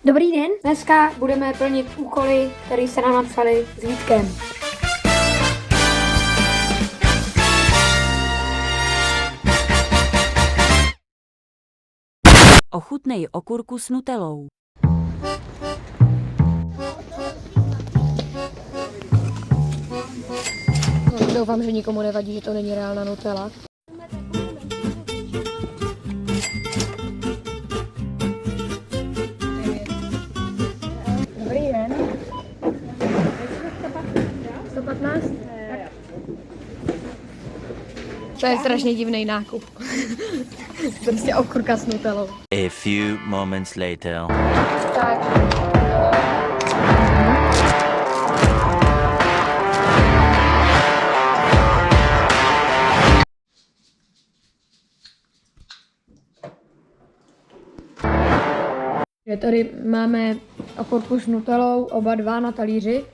Dobrý den, dneska budeme plnit úkoly, které se nám napsali s Vítkem. Ochutnej okurku s nutelou. Doufám, že nikomu nevadí, že to není reálná nutella. Dobrý den. 115? To je strašně divný nákup. Prostě okurka s nutellou. A few moments later. Tak. Tady máme okurku s nutellou, oba dva na talíři.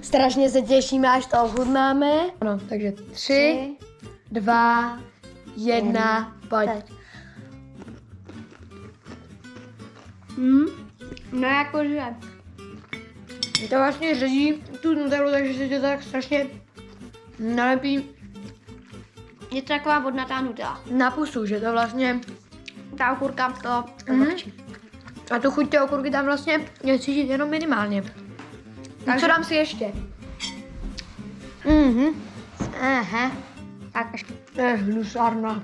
Strašně se těšíme, až to ochutnáme. No, takže 3, 2, 1, pojď. No jakože, To vlastně řeží tu nutellu, takže se to tak strašně nalepí je to taková vodnatá nutella. na pusu, že to vlastně... Ta okurka to Mhm. A tu chuť té okurky tam vlastně je cítit jenom minimálně. Tak co dám si ještě? Aha. Tak ještě. Hnusárna.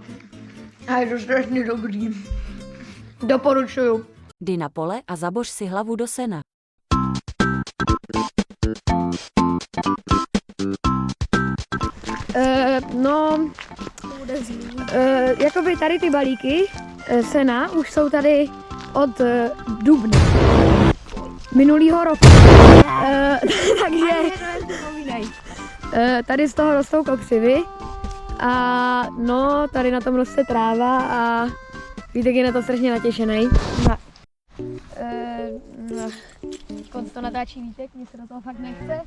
A je to strašně dobrý. Doporučuju. Jdi na pole a zaboř si hlavu do sena. Jakoby tady ty balíky sena už jsou tady od dubna minulýho roku. Takže tady z toho rostou kopřivy a no, tady na tom roste tráva a Vítek je na to strašně natěšený. Konc to natáčí Vítek, mně se do toho fakt nechce.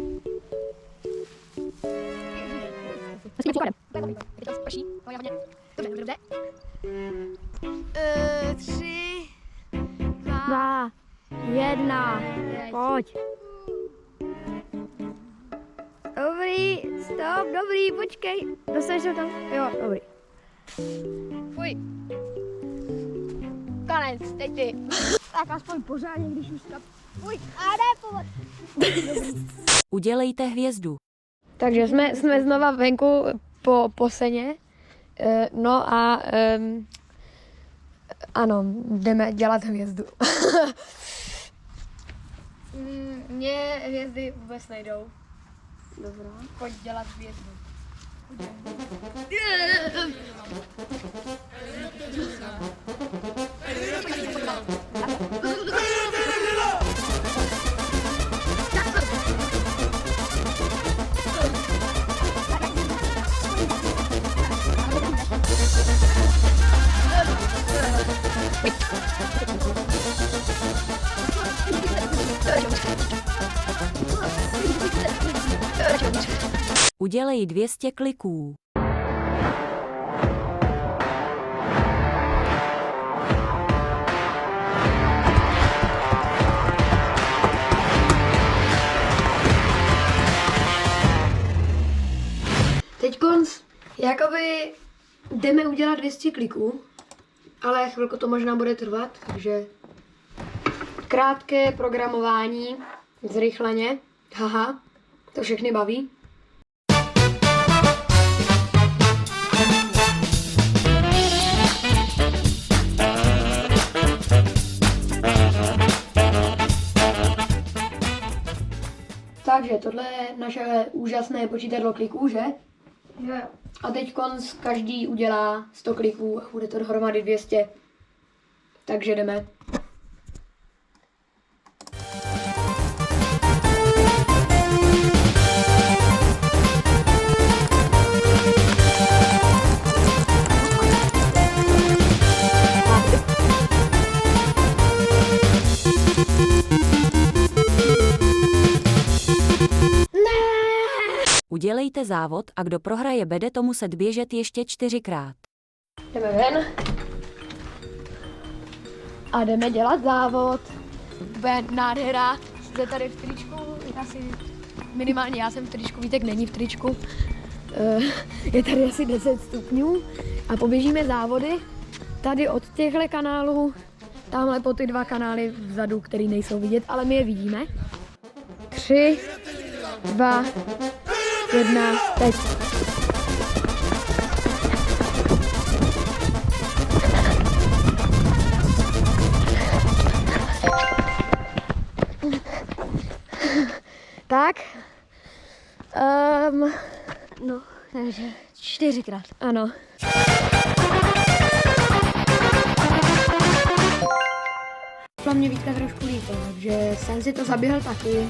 Dobře. 3, 2, 1, pojď. Dobrý, stop, dobrý, počkej. Dostaneš to tam? Jo, dobrý. Fuj. Konec, teď ty. Tak aspoň pořádně, když už tam. Fuj, a ne, pomoc. Udělejte hvězdu. Takže jsme znova venku po seně. No a ano, jdeme dělat hvězdu. Mně hvězdy vůbec nejdou. Dobrá. Pojď dělat hvězdu. Udělej 200 kliků. Teďkonc, jakoby jdeme udělat 200 kliků, ale chvilku to možná bude trvat, takže krátké programování, zrychleně, haha, to všechny baví. Takže tohle je naše úžasné počítadlo kliků, že? Jo. A teď každý udělá 100 kliků a bude to dohromady 200. Takže jdeme. Udělejte závod a kdo prohraje, bude to muset běžet ještě 4krát. Jdeme ven. A jdeme dělat závod. Bude nádhera. Jde tady v tričku, asi minimálně já jsem v tričku, Vítek není v tričku. Je tady asi 10 stupňů a poběžíme závody tady od těchto kanálů, tamhle po ty 2 kanály vzadu, který nejsou vidět, ale my je vidíme. 3, 2, 1, teď. Tak. No, takže 4krát. Ano. Pro mě Vítka trošku líto, takže jsem si to zaběhl taky.